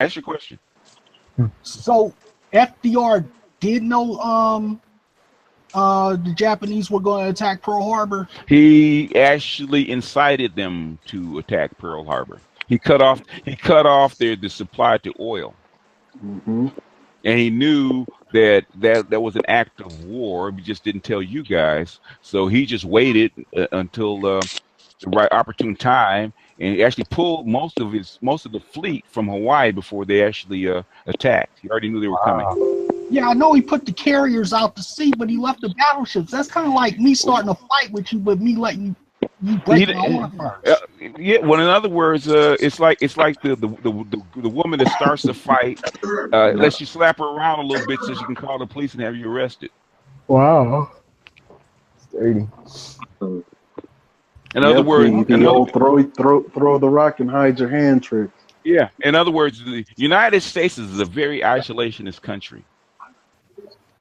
Ask your question. So FDR did know the Japanese were going to attack Pearl Harbor. He actually incited them to attack Pearl Harbor. He cut off the supply to oil. Mm-hmm. And he knew that was an act of war. He just didn't tell you guys. So he just waited until the right opportune time, and he actually pulled most of the fleet from Hawaii before they actually attacked. He already knew they were coming. Yeah, I know he put the carriers out to sea, but he left the battleships. That's kind of like me starting a fight with you, but me letting you break my arm first. Yeah. Well, in other words, it's like the woman that starts the fight, lets you slap her around a little bit so she can call the police and have you arrested. Wow. Sturdy. In other words, throw the rock and hide your hand trick. Yeah. In other words, the United States is a very isolationist country.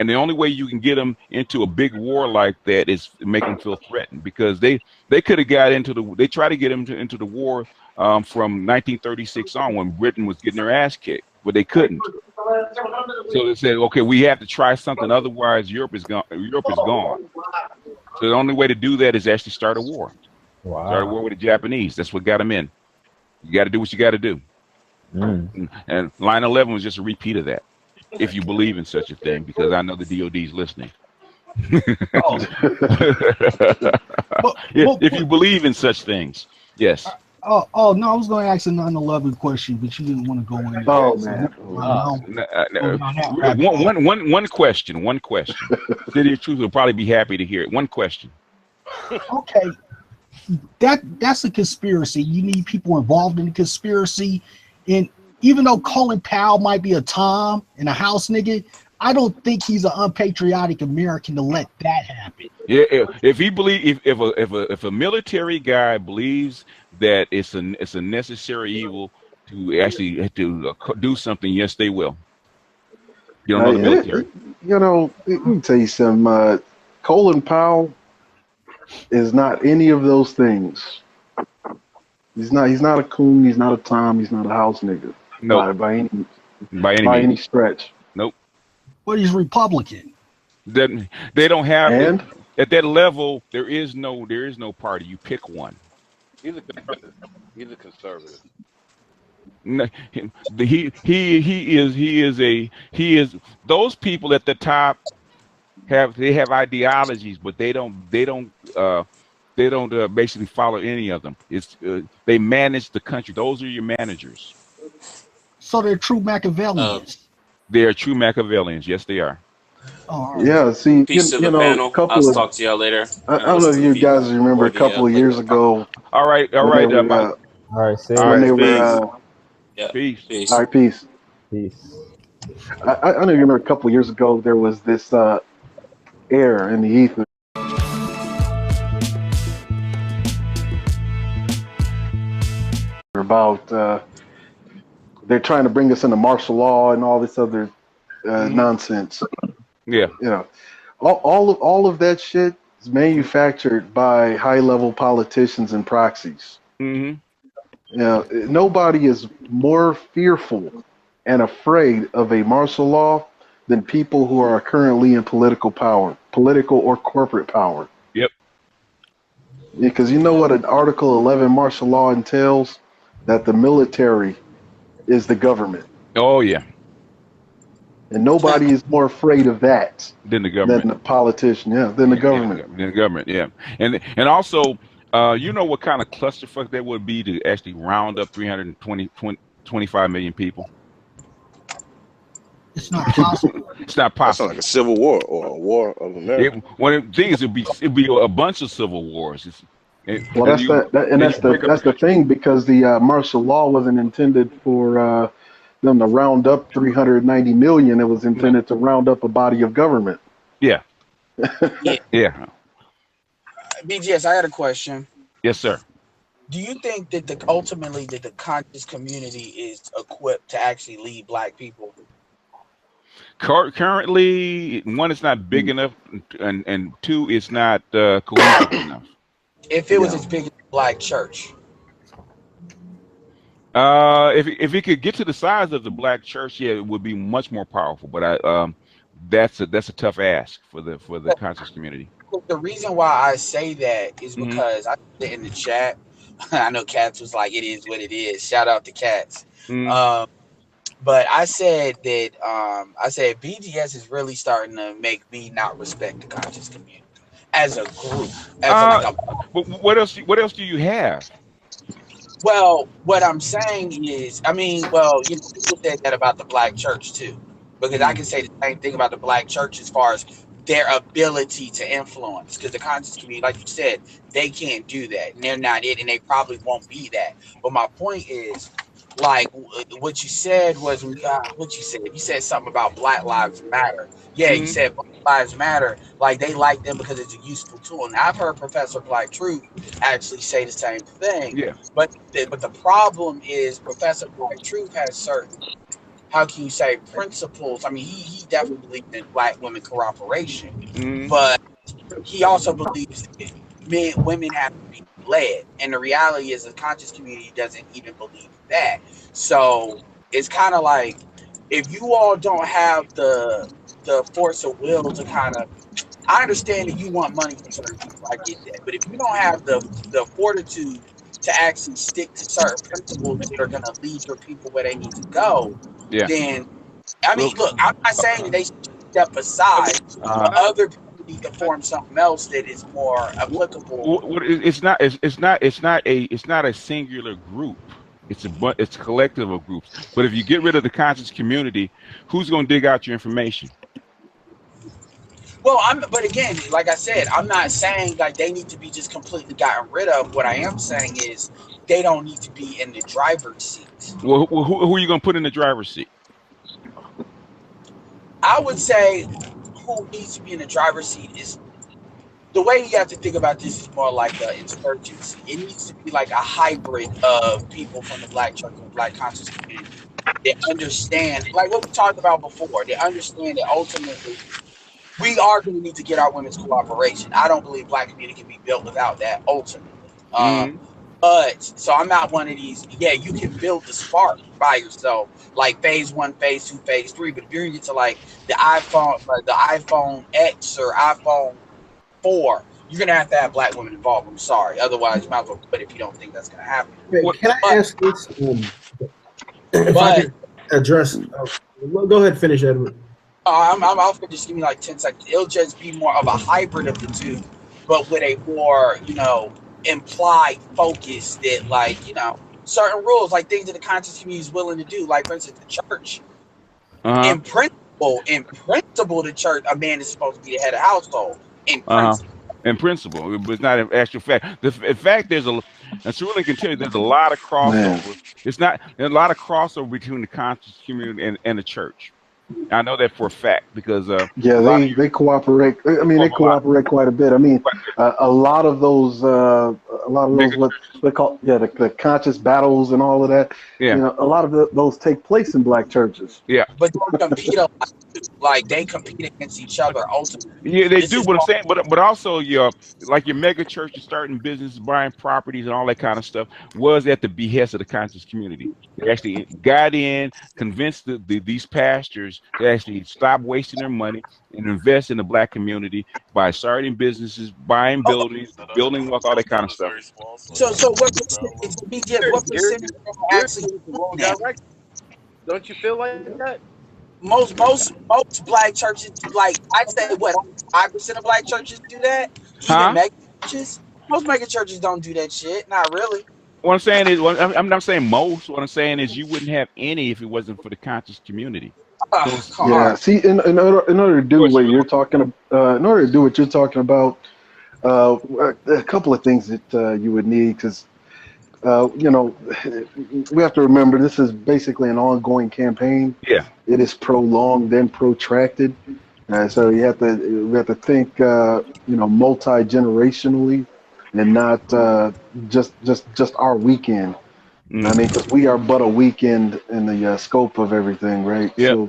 And the only way you can get them into a big war like that is make them feel threatened, because they could have got they tried to get them into the war from 1936 on, when Britain was getting their ass kicked, but they couldn't. So they said, okay, we have to try something, otherwise Europe is gone. So the only way to do that is actually start a war. Wow. Start a war with the Japanese. That's what got them in. You got to do what you got to do. Mm. And 9/11 was just a repeat of that. If you believe in such a thing, because I know the DOD is listening. If you believe in such things, yes. Oh no, I was going to ask a 9/11 question, but you didn't want to go in. Oh man. One question. City of Truth will probably be happy to hear it. One question. Okay, that's a conspiracy. You need people involved in the conspiracy, and even though Colin Powell might be a Tom and a house nigga, I don't think he's an unpatriotic American to let that happen. Yeah, if he if a military guy believes that it's a necessary evil to actually do something, yes, they will. You don't know the military. Let me tell you something. Colin Powell is not any of those things. He's not a coon. He's not a Tom. He's not a house nigga. No, by any stretch. Nope. But he's Republican. They don't have at that level. There is no party. You pick one. He's a conservative. He's a conservative. No, he is. Those people at the top have ideologies, but they don't basically follow any of them. It's they manage the country. Those are your managers. So they're true Machiavellians. They are true Machiavellians. Yes, they are. Oh, right. Yeah. See, Peace to the panel. I'll talk to y'all later. I don't know if you guys remember a couple of years ago. All right. All right. Peace. All right. Peace. I know you remember a couple of years ago there was this air in the ether about they're trying to bring us into martial law and all this other nonsense. Yeah. All of that shit is manufactured by high-level politicians and proxies. Mm-hmm. Nobody is more fearful and afraid of a martial law than people who are currently in political or corporate power. Yep. Because you know what an Article 11 martial law entails? That the military is the government. Oh yeah. And nobody is more afraid of that than the government. Than the politician, than the government. Than the government, yeah. And also, you know what kind of clusterfuck that would be to actually round up 25 million people? It's not possible. It's not possible. That's like a civil war or a war of America. One of the things it'd be a bunch of civil wars. That's the thing, because the martial law wasn't intended for them to round up 390 million. It was intended to round up a body of government. Yeah. Yeah. BGS, I had a question. Yes, sir. Do you think that ultimately the conscious community is equipped to actually lead black people? Currently, one, it's not big enough, and two, it's not cohesive enough. If it was as big as Black Church, If he could get to the size of the black church, yeah, it would be much more powerful. But that's a tough ask for the conscious community. The reason why I say that is Hmm. because I said in the chat. I know Cats was like, "It is what it is." Shout out to Cats. Mm. Um, but I said that I said BGS is really starting to make me not respect the conscious community as a group, as a, like a. But what else? What else do you have? Well, what I'm saying is, I mean, well, you know, people said that about the black church too, because I Mm. can say the same thing about the black church as far as their ability to influence. Because the conscious community, like you said, they can't do that, and they're not it, and they probably won't be that. But my point is, like, what you said was, what you said. You said something about Black Lives Matter. Yeah, you Mm. said Black Lives Matter. Like they like them because it's a useful tool. And I've heard Professor Black Truth actually say the same thing. Yeah. But the problem is Professor Black Truth has certain, how can you say, principles. I mean, he definitely believes in black women cooperation, Mm. but he also believes that women have to be led. And the reality is the conscious community doesn't even believe that. So it's kind of like, if you all don't have the force of will to kind of, I understand that you want money from certain people. I get that. But if you don't have the fortitude to actually stick to certain principles that are going to lead your people where they need to go, Yeah. then, I mean, Well, look, I'm not saying that they should step aside, uh, but other people need to form something else that is more applicable. it's not a singular group. It's a collective of groups. But if you get rid of the conscious community, who's going to dig out your information? Well, but again, like I said, I'm not saying like they need to be just completely gotten rid of. What I am saying is they don't need to be in the driver's seat. Well, who are you going to put in the driver's seat? I would say who needs to be in the driver's seat is, the way you have to think about this is more like an insurgency. It needs to be like a hybrid of people from the black church and black conscious community. They understand, like what we talked about before, they understand that ultimately we are going to need to get our women's cooperation. I don't believe black community can be built without that ultimately. Mm-hmm. But so I'm not one of these. Yeah, you can build the spark by yourself, like phase one, phase two, phase three. But if you're into like the iPhone X or iPhone 4, you're gonna have to have black women involved. I'm sorry, otherwise you might as well quit if you don't think that's gonna happen. Can I ask this? If I But can address, go ahead, finish, Edward. I'll just give me like 10 seconds. It'll just be more of a hybrid of the two, but with a more, implied focus that, like, certain rules, like things that the conscious community is willing to do. Like, for instance, the church. Uh-huh. In principle, the church, a man is supposed to be the head of household. In principle. In principle, but it's not an actual fact. In fact, and Cerulean can tell you, there's a lot of crossover. There's a lot of crossover between the conscious community and the church. I know that for a fact because they cooperate. I mean, they cooperate quite a bit. I mean, a lot of those what they call the conscious battles and all of that. Yeah, a lot of those take place in black churches. Yeah, but they compete a lot. Like they compete against each other ultimately. Yeah, they do. But I'm saying, but also your mega churches starting businesses, buying properties, and all that kind of stuff was at the behest of the conscious community. They actually got in, convinced these pastors to actually stop wasting their money and invest in the black community by starting businesses, buying buildings, building wealth, all that kind of stuff. So what percentage actually? Don't you feel like that? Most black churches, like I'd say, what 5% of black churches do that. Even mega churches, most mega churches don't do that shit. Not really. What I'm saying is, I'm not saying most. What I'm saying is, you wouldn't have any if it wasn't for the conscious community. See, in order to do what you're talking about, a couple of things that you would need, because we have to remember this is basically an ongoing campaign. Yeah, it is prolonged and protracted, so we have to think multi-generationally and not just our weekend. I mean, because we are but a weekend in the scope of everything, right? Yeah.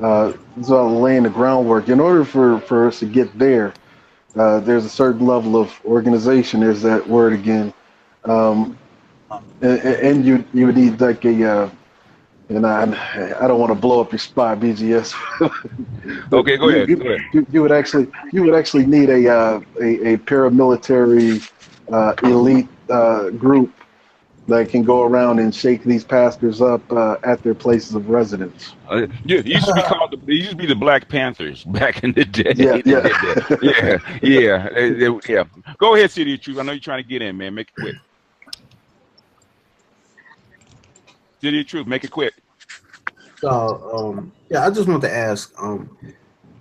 So laying the groundwork. In order for us to get there, there's a certain level of organization. There's that word again. and you would need like a and I don't want to blow up your spot, BGS. But Okay, go ahead. Go ahead. you would actually need a paramilitary elite group that can go around and shake these pastors up at their places of residence. Yeah, it used to be called. They used to be the Black Panthers back in the day. Yeah, They did that. Yeah. Go ahead, City of Truth. I know you're trying to get in, man. Make it quick. City of Truth, make it quick. So, yeah, I just want to ask,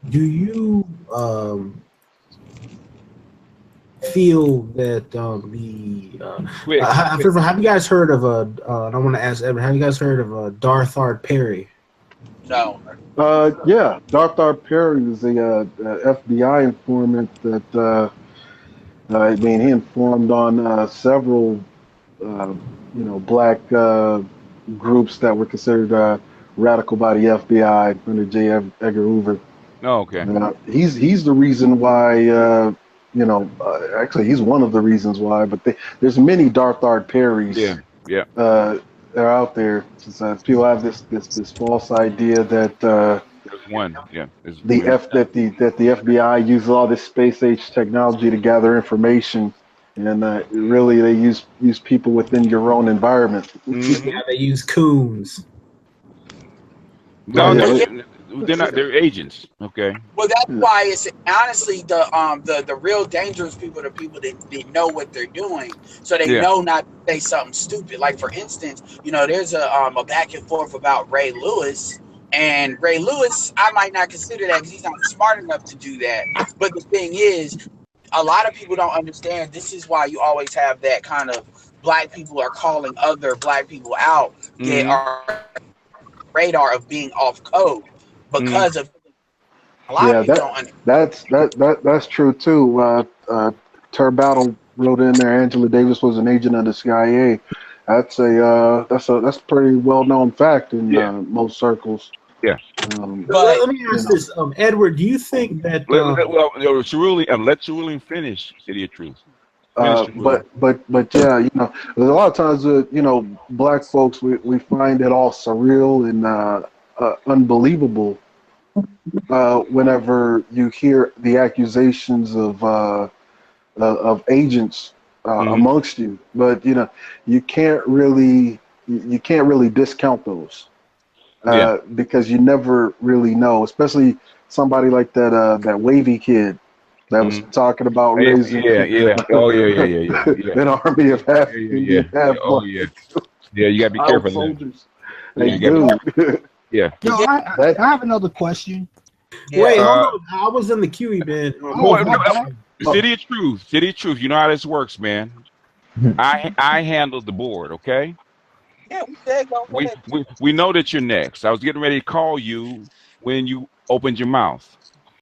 do you feel that first of all, have you guys heard of and I want to ask Edward, have you guys heard of Darthard Perry? No. Yeah, Darthard Perry is a FBI informant that I mean, he informed on several black groups that were considered radical by the FBI under J. Edgar Hoover. Oh, okay. He's the reason why. Actually, he's one of the reasons why. But there's many Darthard Perrys. Yeah. They're out there. People have this false idea that there's one. Yeah. that the FBI uses all this space age technology to gather information, and really they use people within your own environment. Mm-hmm. Yeah, they use coons. No, they're not. They're agents. Okay. Well, that's why it's honestly the real dangerous people are the people that they know what they're doing, so they know not to say something stupid. Like for instance, there's a back and forth about Ray Lewis, and Ray Lewis, I might not consider that because he's not smart enough to do that. But the thing is, a lot of people don't understand. This is why you always have that kind of black people are calling other black people out that are radar of being off code because of a lot of people don't understand. That's true too. Turbattle wrote in there. Angela Davis was an agent of the CIA. That's a pretty well known fact in most circles. Yeah. But let me ask this, Edward. Do you think that? Let Cerulean finish. City of Truth. But yeah, there's a lot of times black folks we find it all surreal and unbelievable whenever you hear the accusations of agents amongst you. But you can't really discount those because you never really know, especially somebody like that wavy kid that was talking about raising an army of half you gotta be careful soldiers. I have another question. Wait, hold on. I was in the QE bed. City of Truth. You know how this works, man. I handled the board, okay? Yeah, we know that you're next. I was getting ready to call you when you opened your mouth.